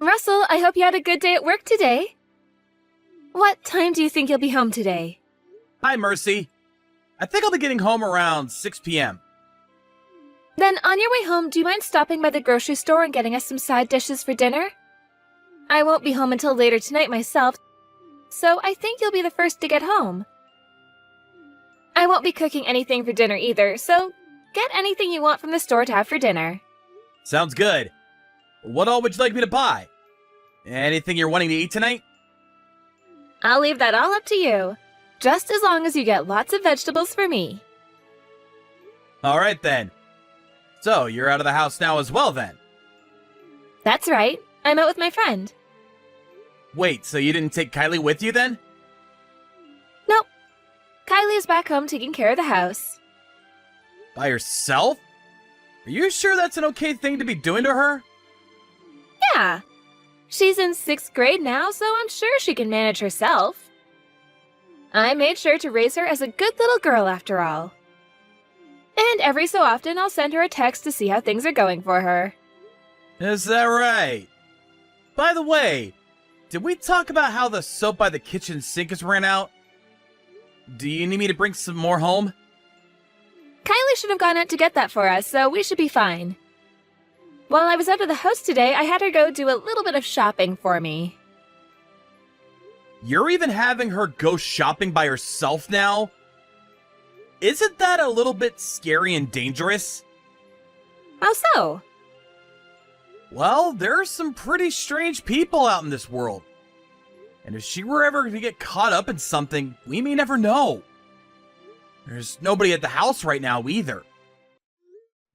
Russell, I hope you had a good day at work today. What time do you think you'll be home today? Hi, Mercy. I think I'll be getting home around 6 p.m. Then on your way home, do you mind stopping by the grocery store and getting us some side dishes for dinner? I won't be home until later tonight myself, so I think you'll be the first to get home. I won't be cooking anything for dinner either, so get anything you want from the store to have for dinner. Sounds good. What all would you like me to buy? Anything you're wanting to eat tonight? I'll leave that all up to you, just as long as you get lots of vegetables for me. All right, then. So, you're out of the house now as well, then? That's right. I'm out with my friend. Wait, so you didn't take Kylie with you, then? Nope. Kylie is back home taking care of the house. By herself? Are you sure that's an okay thing to be doing to her? Yeah. She's in 6th grade now, so I'm sure she can manage herself. I made sure to raise her as a good little girl after all. And every so often, I'll send her a text to see how things are going for her. Is that right? By the way, did we talk about how the soap by the kitchen sink has ran out? Do you need me to bring some more home? Kylie should have gone out to get that for us, so we should be fine. While I was out of the house today, I had her go do a little bit of shopping for me. You're even having her go shopping by herself now? Isn't that a little bit scary and dangerous? How so? Well, there are some pretty strange people out in this world. And if she were ever to get caught up in something, we may never know. There's nobody at the house right now either.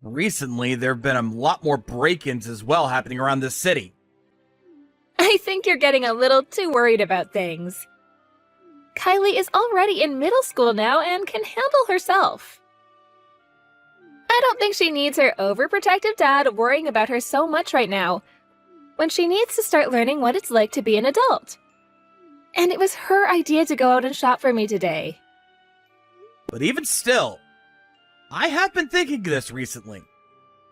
Recently, there have been a lot more break-ins as well happening around this city. I think you're getting a little too worried about things. Kylie is already in middle school now and can handle herself. I don't think she needs her overprotective dad worrying about her so much right now, when she needs to start learning what it's like to be an adult. And it was her idea to go out and shop for me today. But even still, I have been thinking this recently.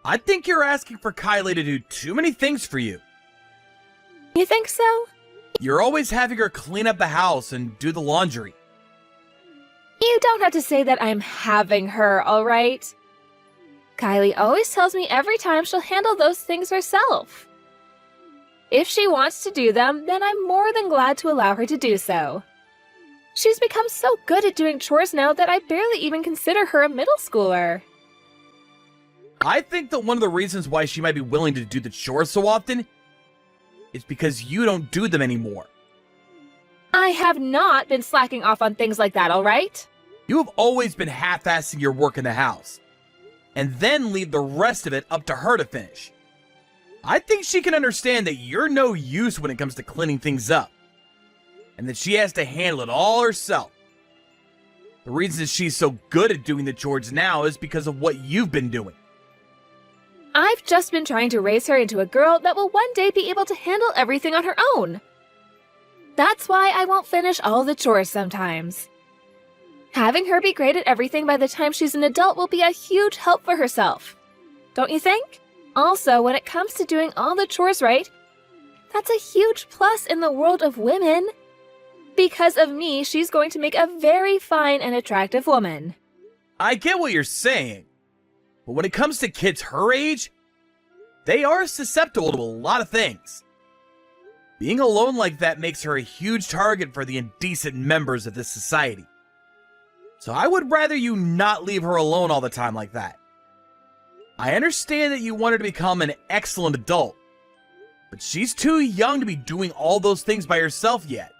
I think you're asking for Kylie to do too many things for you. You think so? You're always having her clean up the house and do the laundry. You don't have to say that I'm having her, all right? Kylie always tells me every time she'll handle those things herself. If she wants to do them, then I'm more than glad to allow her to do so. She's become so good at doing chores now that I barely even consider her a middle schooler. I think that one of the reasons why she might be willing to do the chores so often is because you don't do them anymore. I have not been slacking off on things like that, all right? You have always been half-assing your work in the house, and then leave the rest of it up to her to finish. I think she can understand that you're no use when it comes to cleaning things up, and that she has to handle it all herself. The reason that she's so good at doing the chores now is because of what you've been doing. I've just been trying to raise her into a girl that will one day be able to handle everything on her own. That's why I won't finish all the chores sometimes. Having her be great at everything by the time she's an adult will be a huge help for herself. Don't you think? Also, when it comes to doing all the chores right, that's a huge plus in the world of women. Because of me, she's going to make a very fine and attractive woman. I get what you're saying, but when it comes to kids her age, they are susceptible to a lot of things. Being alone like that makes her a huge target for the indecent members of this society. So I would rather you not leave her alone all the time like that. I understand that you want her to become an excellent adult, but she's too young to be doing all those things by herself yet.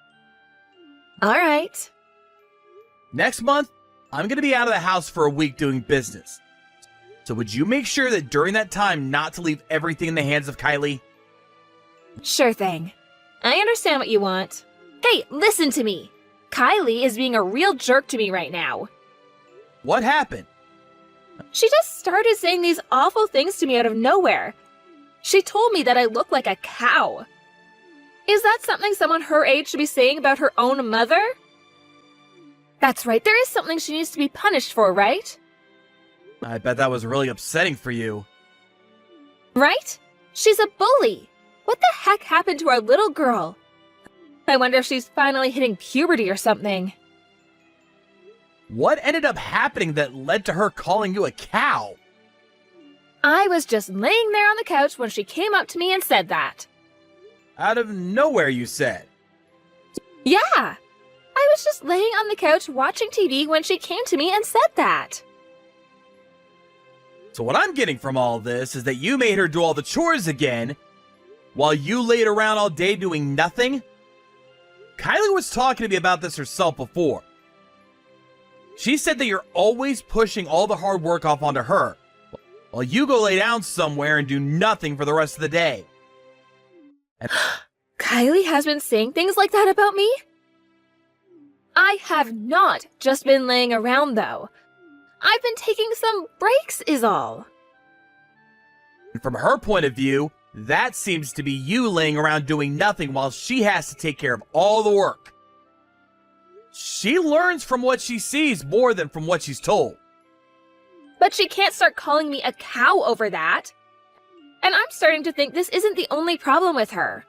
All right. Next month, I'm going to be out of the house for a week doing business. So would you make sure that during that time not to leave everything in the hands of Kylie? Sure thing. I understand what you want. Hey, listen to me. Kylie is being a real jerk to me right now. What happened? She just started saying these awful things to me out of nowhere. She told me that I look like a cow. Is that something someone her age should be saying about her own mother? That's right, there is something she needs to be punished for, right? I bet that was really upsetting for you. Right? She's a bully. What the heck happened to our little girl? I wonder if she's finally hitting puberty or something. What ended up happening that led to her calling you a cow? I was just laying there on the couch when she came up to me and said that. Out of nowhere, you said. Yeah! I was just laying on the couch watching TV when she came to me and said that. So what I'm getting from all this is that you made her do all the chores again, while you laid around all day doing nothing? Kylie was talking to me about this herself before. She said that you're always pushing all the hard work off onto her, while you go lay down somewhere and do nothing for the rest of the day. And Kylie has been saying things like that about me? I have not just been laying around, though. I've been taking some breaks is all. from her point of view, that seems to be you laying around doing nothing while she has to take care of all the work. She learns from what she sees more than from what she's told. But she can't start calling me a cow over that. And I'm starting to think this isn't the only problem with her.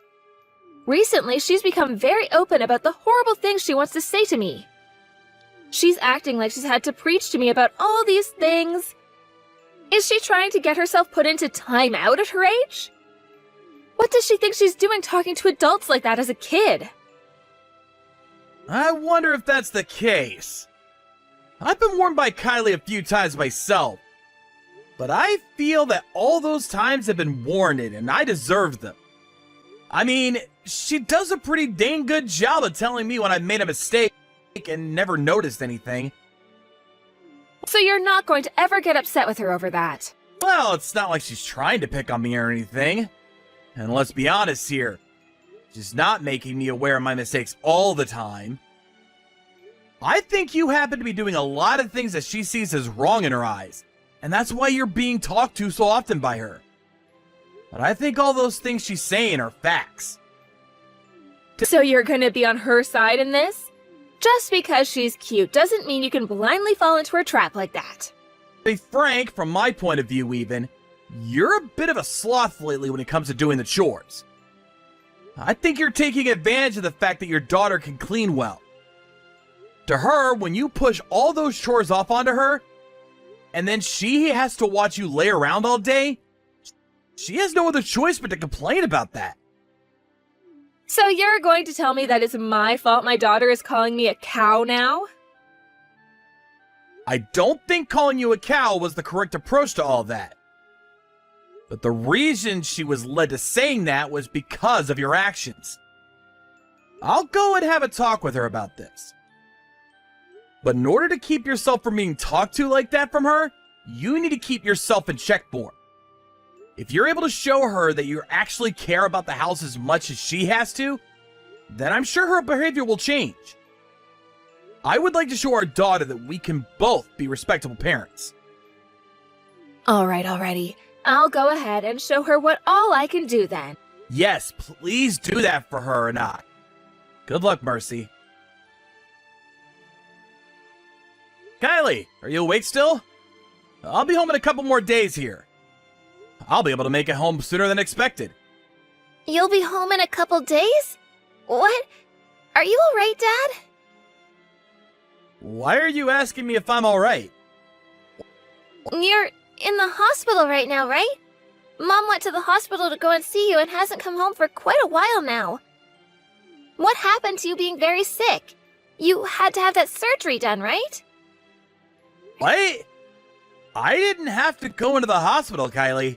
Recently, she's become very open about the horrible things she wants to say to me. She's acting like she's had to preach to me about all these things. Is she trying to get herself put into time out at her age? What does she think she's doing talking to adults like that as a kid? I wonder if that's the case. I've been warned by Kylie a few times myself, but I feel that all those times have been warranted and I deserve them. I mean, she does a pretty dang good job of telling me when I've made a mistake and never noticed anything. So you're not going to ever get upset with her over that? Well, it's not like she's trying to pick on me or anything. And let's be honest here, she's not making me aware of my mistakes all the time. I think you happen to be doing a lot of things that she sees as wrong in her eyes, and that's why you're being talked to so often by her. But I think all those things she's saying are facts. So you're gonna be on her side in this? Just because she's cute doesn't mean you can blindly fall into her trap like that. To be frank, from my point of view even, you're a bit of a sloth lately when it comes to doing the chores. I think you're taking advantage of the fact that your daughter can clean well. To her, when you push all those chores off onto her, and then she has to watch you lay around all day, she has no other choice but to complain about that. So you're going to tell me that it's my fault my daughter is calling me a cow now? I don't think calling you a cow was the correct approach to all that. But the reason she was led to saying that was because of your actions. I'll go and have a talk with her about this. But in order to keep yourself from being talked to like that from her, you need to keep yourself in check more. If you're able to show her that you actually care about the house as much as she has to, then I'm sure her behavior will change. I would like to show our daughter that we can both be respectable parents. Alright, alrighty. I'll go ahead and show her what all I can do then. Yes, please do that for her and I. Good luck, Mercy. Kylie, are you awake still? I'll be home in a couple more days here. I'll be able to make it home sooner than expected. You'll be home in a couple days? What? Are you alright, Dad? Why are you asking me if I'm alright? You're in the hospital right now, right? Mom went to the hospital to go and see you and hasn't come home for quite a while now. What happened to you being very sick? You had to have that surgery done, right? What? I didn't have to go into the hospital, Kylie.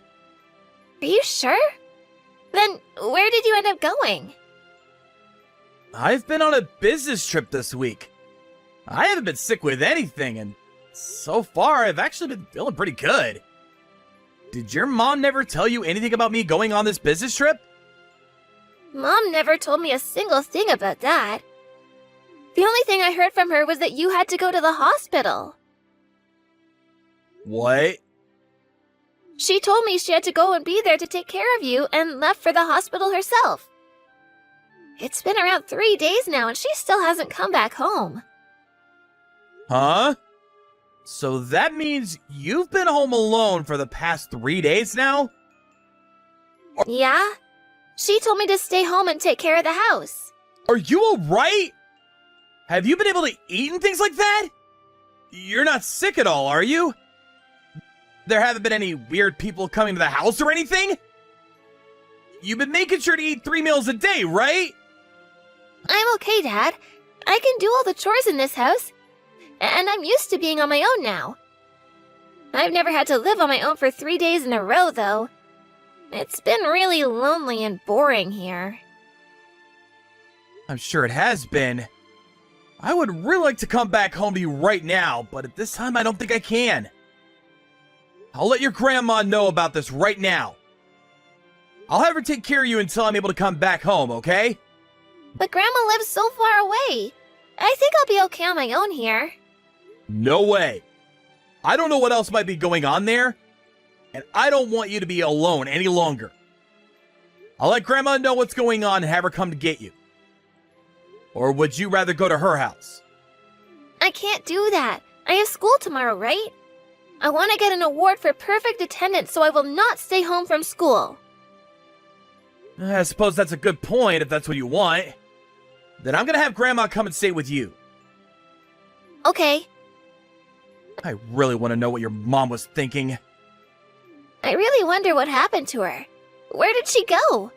Are you sure? Then where did you end up going? I've been on a business trip this week. I haven't been sick with anything, and so far I've actually been feeling pretty good. Did your mom never tell you anything about me going on this business trip? Mom never told me a single thing about that. The only thing I heard from her was that you had to go to the hospital. What? She told me she had to go and be there to take care of you and left for the hospital herself. It's been around 3 days now and she still hasn't come back home. Huh? So that means you've been home alone for the past 3 days now? Yeah? She told me to stay home and take care of the house. Are you alright? Have you been able to eat and things like that? You're not sick at all, are you? There haven't been any weird people coming to the house or anything? You've been making sure to eat 3 meals a day, right? I'm okay, Dad. I can do all the chores in this house. And I'm used to being on my own now. I've never had to live on my own for 3 days in a row, though. It's been really lonely and boring here. I'm sure it has been. I would really like to come back home to you right now, but at this time I don't think I can. I'll let your grandma know about this right now. I'll have her take care of you until I'm able to come back home, okay? But Grandma lives so far away. I think I'll be okay on my own here. No way. I don't know what else might be going on there, and I don't want you to be alone any longer. I'll let Grandma know what's going on and have her come to get you. Or would you rather go to her house? I can't do that. I have school tomorrow, right? I want to get an award for perfect attendance, so I will not stay home from school. I suppose that's a good point if that's what you want. Then I'm gonna have Grandma come and stay with you. Okay. I really want to know what your mom was thinking. I really wonder what happened to her. Where did she go?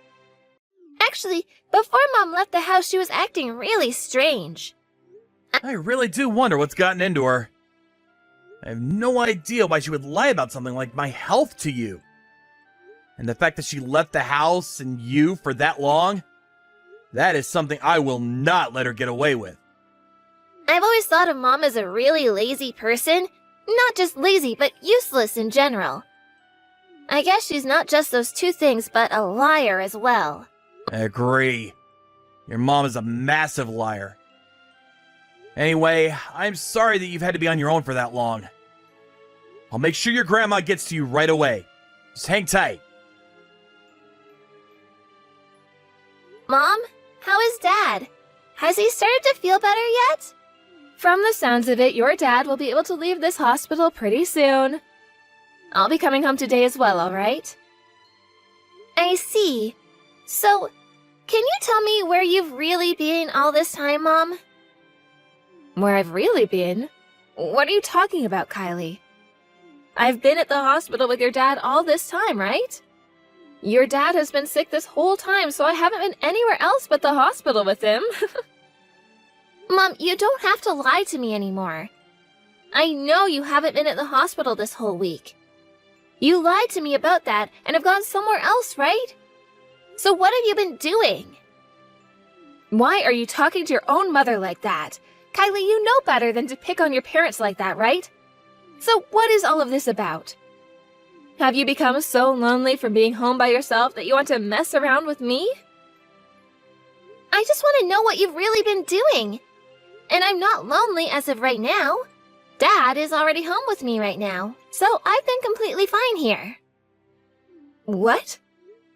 Actually, before Mom left the house, she was acting really strange. I really do wonder what's gotten into her. I have no idea why she would lie about something like my health to you. And the fact that she left the house and you for that long, that is something I will not let her get away with. I've always thought of Mom as a really lazy person. Not just lazy, but useless in general. I guess she's not just those two things, but a liar as well. I agree. Your mom is a massive liar. Anyway, I'm sorry that you've had to be on your own for that long. I'll make sure your grandma gets to you right away. Just hang tight. Mom, how is Dad? Has he started to feel better yet? From the sounds of it, your dad will be able to leave this hospital pretty soon. I'll be coming home today as well, alright? I see. So, can you tell me where you've really been all this time, Mom? Where I've really been? What are you talking about, Kylie? I've been at the hospital with your dad all this time, right? Your dad has been sick this whole time, so I haven't been anywhere else but the hospital with him. Mom, you don't have to lie to me anymore. I know you haven't been at the hospital this whole week. You lied to me about that and have gone somewhere else, right? So what have you been doing? Why are you talking to your own mother like that? Kylie, you know better than to pick on your parents like that, right? So what is all of this about? Have you become so lonely from being home by yourself that you want to mess around with me? I just want to know what you've really been doing. And I'm not lonely as of right now. Dad is already home with me right now, so I've been completely fine here. What?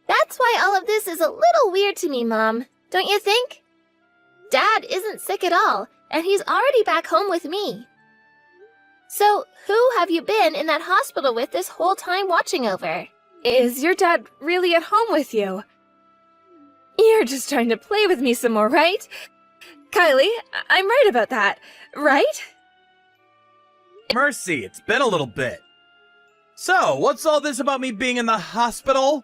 That's why all of this is a little weird to me, Mom. Don't you think? Dad isn't sick at all, and he's already back home with me. So, who have you been in that hospital with this whole time watching over? Is your dad really at home with you? You're just trying to play with me some more, right? Kylie, I'm right about that, right? Mercy, it's been a little bit. So, what's all this about me being in the hospital?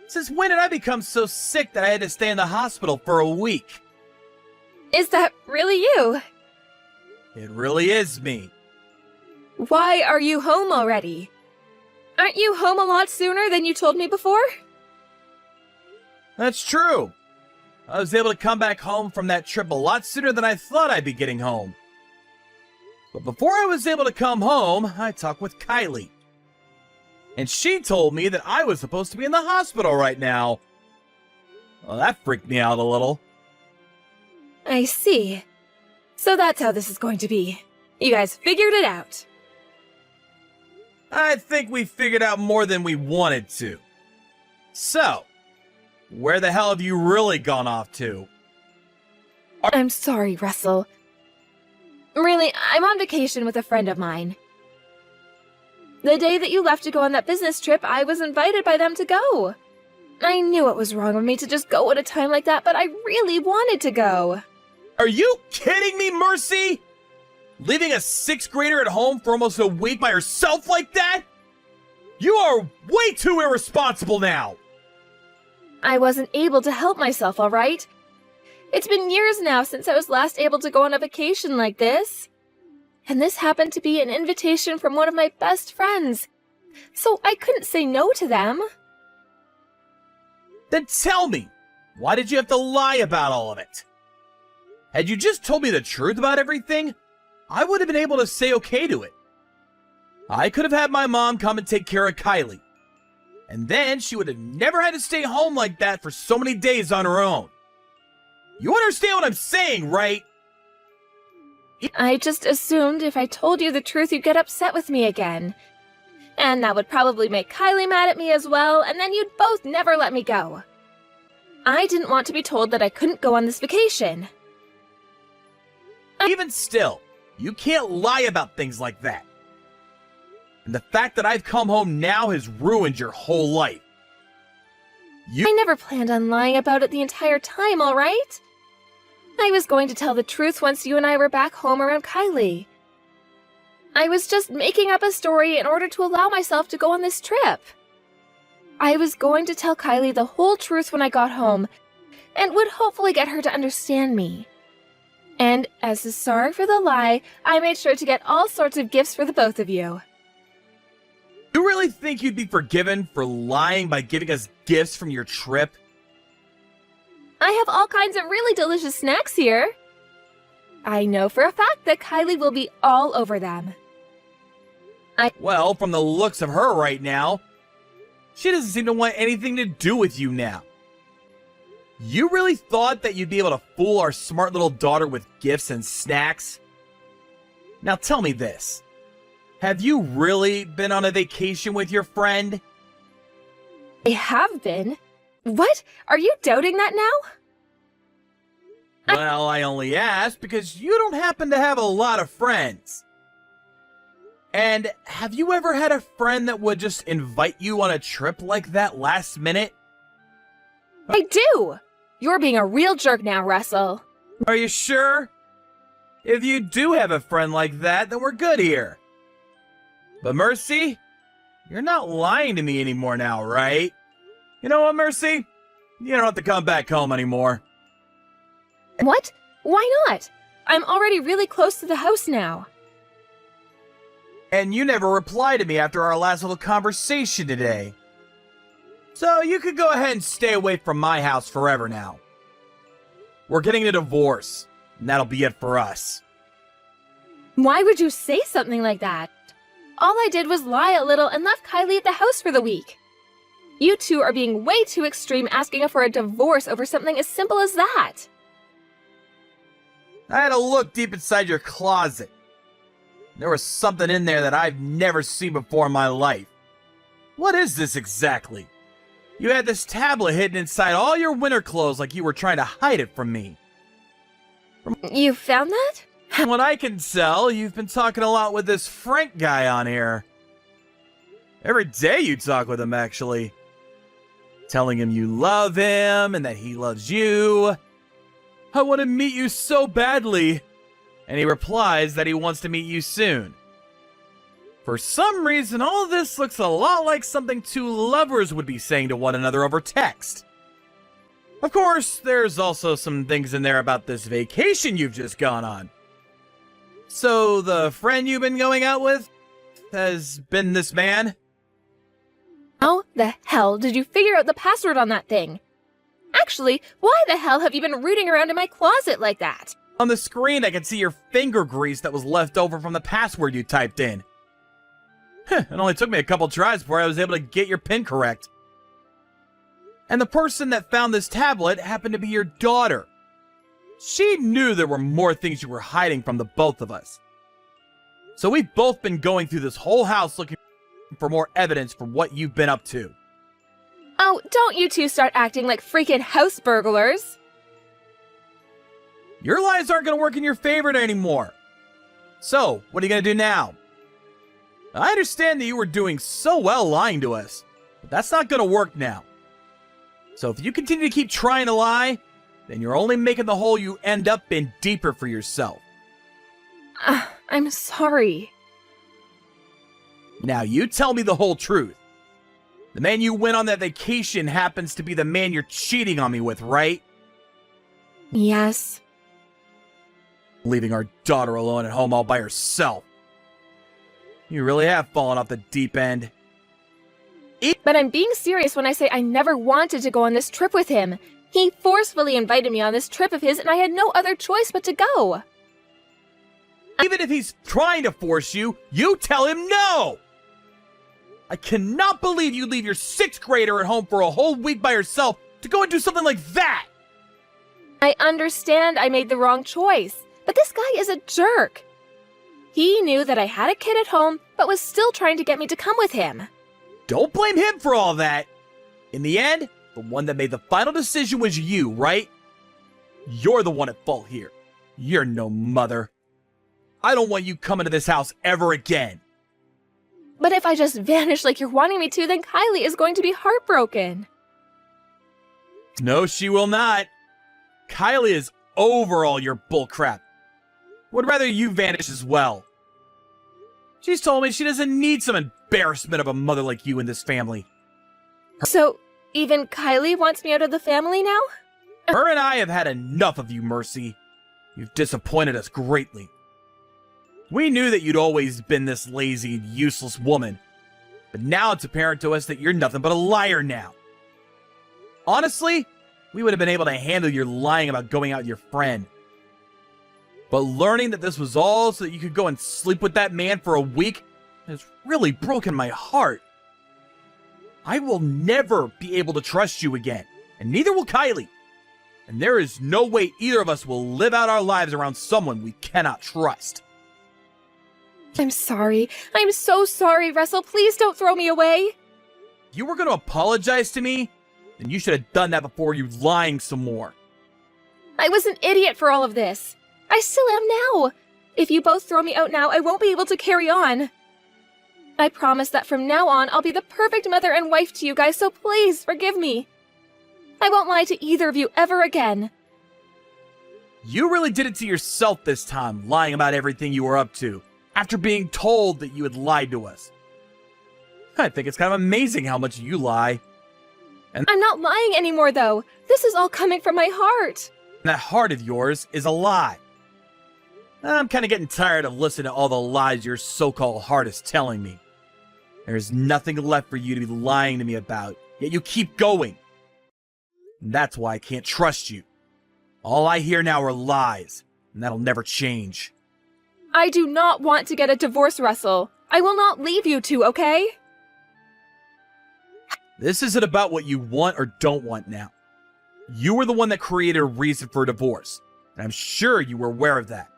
Since when did I become so sick that I had to stay in the hospital for a week? Is that really you? It really is me. Why are you home already? Aren't you home a lot sooner than you told me before? That's true. I was able to come back home from that trip a lot sooner than I thought I'd be getting home. But before I was able to come home, I talked with Kylie. And she told me that I was supposed to be in the hospital right now. Well, that freaked me out a little. I see. So that's how this is going to be. You guys figured it out. I think we figured out more than we wanted to. So, where the hell have you really gone off to? I'm sorry, Russell. Really, I'm on vacation with a friend of mine. The day that you left to go on that business trip, I was invited by them to go. I knew it was wrong of me to just go at a time like that, but I really wanted to go. Are you kidding me, Mercy? Leaving a 6th grader at home for almost a week by herself like that? You are way too irresponsible now! I wasn't able to help myself, all right? It's been years now since I was last able to go on a vacation like this. And this happened to be an invitation from one of my best friends. So I couldn't say no to them. Then tell me, why did you have to lie about all of it? Had you just told me the truth about everything, I would have been able to say okay to it. I could have had my mom come and take care of Kylie. And then she would have never had to stay home like that for so many days on her own. You understand what I'm saying, right? I just assumed if I told you the truth, you'd get upset with me again. And that would probably make Kylie mad at me as well, and then you'd both never let me go. I didn't want to be told that I couldn't go on this vacation. Even still, you can't lie about things like that. And the fact that I've come home now has ruined your whole life. I never planned on lying about it the entire time, all right? I was going to tell the truth once you and I were back home around Kylie. I was just making up a story in order to allow myself to go on this trip. I was going to tell Kylie the whole truth when I got home, and would hopefully get her to understand me. And as a sorry for the lie, I made sure to get all sorts of gifts for the both of you. You really think you'd be forgiven for lying by giving us gifts from your trip? I have all kinds of really delicious snacks here. I know for a fact that Kylie will be all over them. Well, from the looks of her right now, she doesn't seem to want anything to do with you now. You really thought that you'd be able to fool our smart little daughter with gifts and snacks? Now tell me this. Have you really been on a vacation with your friend? I have been. What? Are you doubting that now? Well, I only asked because you don't happen to have a lot of friends. And have you ever had a friend that would just invite you on a trip like that last minute? I do! You're being a real jerk now, Russell. Are you sure? If you do have a friend like that, then we're good here. But Mercy, you're not lying to me anymore now, right? You know what, Mercy? You don't have to come back home anymore. What? Why not? I'm already really close to the house now. And you never replied to me after our last little conversation today. So you could go ahead and stay away from my house forever now. We're getting a divorce, and that'll be it for us. Why would you say something like that? All I did was lie a little and left Kylie at the house for the week. You two are being way too extreme asking for a divorce over something as simple as that. I had a look deep inside your closet. There was something in there that I've never seen before in my life. What is this exactly? You had this tablet hidden inside all your winter clothes like you were trying to hide it from me. You found that? From what I can tell, you've been talking a lot with this Frank guy on here. Every day you talk with him, actually. Telling him you love him and that he loves you. I want to meet you so badly. And he replies that he wants to meet you soon. For some reason, all of this looks a lot like something two lovers would be saying to one another over text. Of course, there's also some things in there about this vacation you've just gone on. So, the friend you've been going out with has been this man? How the hell did you figure out the password on that thing? Actually, why the hell have you been rooting around in my closet like that? On the screen, I can see your finger grease that was left over from the password you typed in. It only took me a couple tries before I was able to get your PIN correct. And the person that found this tablet happened to be your daughter. She knew there were more things you were hiding from the both of us. So we've both been going through this whole house looking for more evidence for what you've been up to. Oh, don't you two start acting like freaking house burglars. Your lies aren't going to work in your favor anymore. So, what are you going to do now? I understand that you were doing so well lying to us, but that's not going to work now. So if you continue to keep trying to lie, then you're only making the hole you end up in deeper for yourself. I'm sorry. Now you tell me the whole truth. The man you went on that vacation happens to be the man you're cheating on me with, right? Yes. Leaving our daughter alone at home all by herself. You really have fallen off the deep end. But I'm being serious when I say I never wanted to go on this trip with him. He forcefully invited me on this trip of his, and I had no other choice but to go. Even if he's trying to force you, you tell him no! I cannot believe you leave your 6th grader at home for a whole week by herself to go and do something like that! I understand I made the wrong choice, but this guy is a jerk. He knew that I had a kid at home, but was still trying to get me to come with him. Don't blame him for all that. In the end, the one that made the final decision was you, right? You're the one at fault here. You're no mother. I don't want you coming to this house ever again. But if I just vanish like you're wanting me to, then Kylie is going to be heartbroken. No, she will not. Kylie is over all your bullcrap. Would rather you vanish as well. She's told me she doesn't need some embarrassment of a mother like you in this family. So, even Kylie wants me out of the family now? Her and I have had enough of you, Mercy. You've disappointed us greatly. We knew that you'd always been this lazy and useless woman, but now it's apparent to us that you're nothing but a liar now. Honestly, we would have been able to handle your lying about going out with your friend. But learning that this was all so that you could go and sleep with that man for a week has really broken my heart. I will never be able to trust you again, and neither will Kylie. And there is no way either of us will live out our lives around someone we cannot trust. I'm sorry. I'm so sorry, Russell. Please don't throw me away. If you were going to apologize to me, then you should have done that before you lying some more. I was an idiot for all of this. I still am now. If you both throw me out now, I won't be able to carry on. I promise that from now on, I'll be the perfect mother and wife to you guys, so please forgive me. I won't lie to either of you ever again. You really did it to yourself this time, lying about everything you were up to, after being told that you had lied to us. I think it's kind of amazing how much you lie. And I'm not lying anymore, though. This is all coming from my heart. that heart of yours is a lie. I'm kind of getting tired of listening to all the lies your so-called heart is telling me. There's nothing left for you to be lying to me about, yet you keep going. And that's why I can't trust you. All I hear now are lies, and that'll never change. I do not want to get a divorce, Russell. I will not leave you two, okay? This isn't about what you want or don't want now. You were the one that created a reason for a divorce, and I'm sure you were aware of that.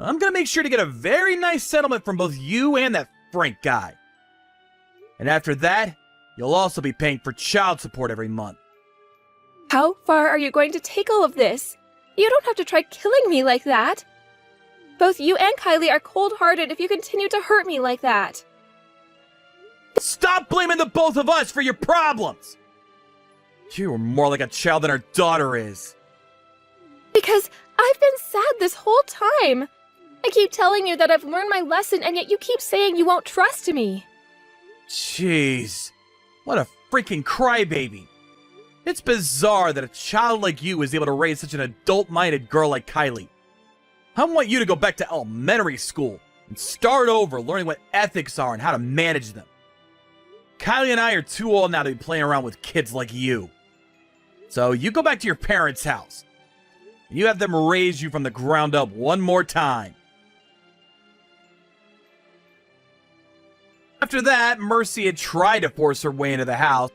I'm gonna make sure to get a very nice settlement from both you and that Frank guy. And after that, you'll also be paying for child support every month. How far are you going to take all of this? You don't have to try killing me like that. Both you and Kylie are cold-hearted if you continue to hurt me like that. Stop blaming the both of us for your problems! You are more like a child than our daughter is. Because I've been sad this whole time. I keep telling you that I've learned my lesson, and yet you keep saying you won't trust me. Jeez, what a freaking crybaby. It's bizarre that a child like you is able to raise such an adult-minded girl like Kylie. I want you to go back to elementary school and start over learning what ethics are and how to manage them. Kylie and I are too old now to be playing around with kids like you. So you go back to your parents' house, and you have them raise you from the ground up one more time. After that, Mercy had tried to force her way into the house,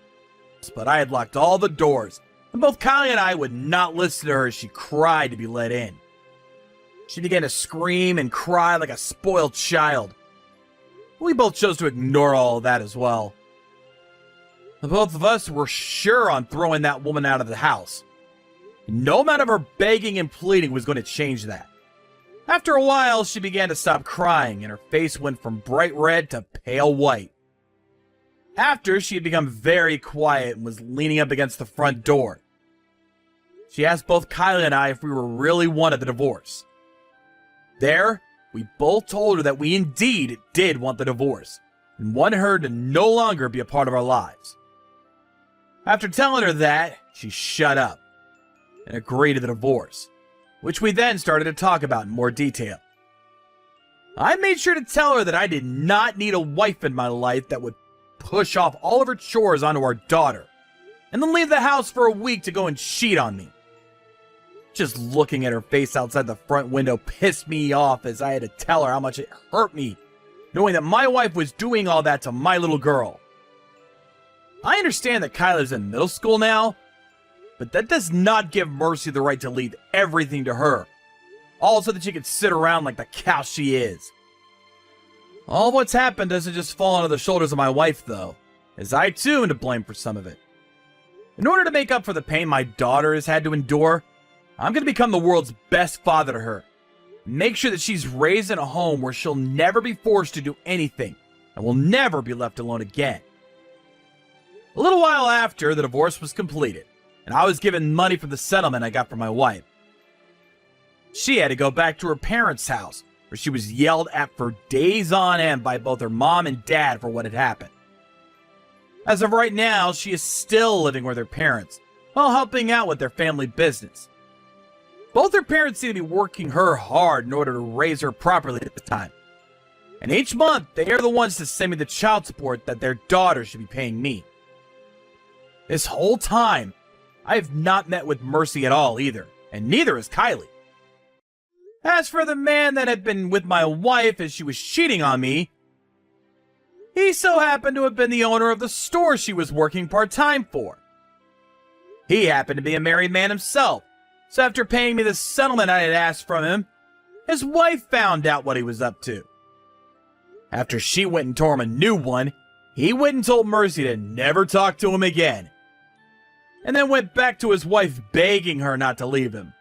but I had locked all the doors, and both Kylie and I would not listen to her as she cried to be let in. She began to scream and cry like a spoiled child. We both chose to ignore all of that as well. The both of us were sure on throwing that woman out of the house. No amount of her begging and pleading was going to change that. After a while, she began to stop crying, and her face went from bright red to pale white. After she had become very quiet and was leaning up against the front door, she asked both Kylie and I if we were really wanted the divorce. There, we both told her that we indeed did want the divorce and wanted her to no longer be a part of our lives. After telling her that, she shut up and agreed to the divorce, which we then started to talk about in more detail. I made sure to tell her that I did not need a wife in my life that would push off all of her chores onto our daughter, and then leave the house for a week to go and cheat on me. Just looking at her face outside the front window pissed me off, as I had to tell her how much it hurt me, knowing that my wife was doing all that to my little girl. I understand that Kyla's in middle school now, but that does not give Mercy the right to leave everything to her, all so that she could sit around like the cow she is. All of what's happened doesn't just fall onto the shoulders of my wife, though, as I too am to blame for some of it. In order to make up for the pain my daughter has had to endure, I'm going to become the world's best father to her. Make sure that she's raised in a home where she'll never be forced to do anything and will never be left alone again. A little while after the divorce was completed, and I was given money for the settlement I got from my wife, she had to go back to her parents' house, where she was yelled at for days on end by both her mom and dad for what had happened. As of right now, she is still living with her parents, while helping out with their family business. Both her parents seem to be working her hard in order to raise her properly at the time. And each month, they are the ones to send me the child support that their daughter should be paying me. This whole time, I have not met with Mercy at all either, and neither has Kylie. As for the man that had been with my wife as she was cheating on me, he so happened to have been the owner of the store she was working part-time for. He happened to be a married man himself, so after paying me the settlement I had asked from him, his wife found out what he was up to. After she went and tore him a new one, he went and told Mercy to never talk to him again, and then went back to his wife begging her not to leave him.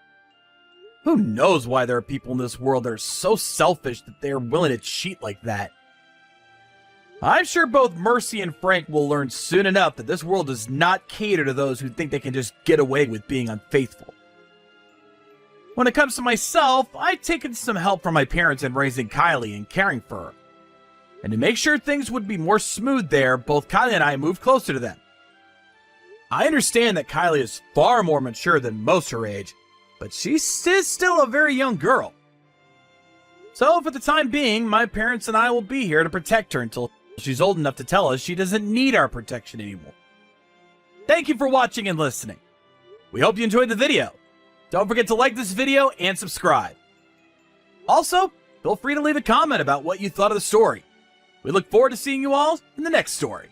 Who knows why there are people in this world that are so selfish that they are willing to cheat like that? I'm sure both Mercy and Frank will learn soon enough that this world does not cater to those who think they can just get away with being unfaithful. When it comes to myself, I've taken some help from my parents in raising Kylie and caring for her. And to make sure things would be more smooth there, both Kylie and I moved closer to them. I understand that Kylie is far more mature than most her age, but she's still a very young girl. So for the time being, my parents and I will be here to protect her until she's old enough to tell us she doesn't need our protection anymore. Thank you for watching and listening. We hope you enjoyed the video. Don't forget to like this video and subscribe. Also, feel free to leave a comment about what you thought of the story. We look forward to seeing you all in the next story.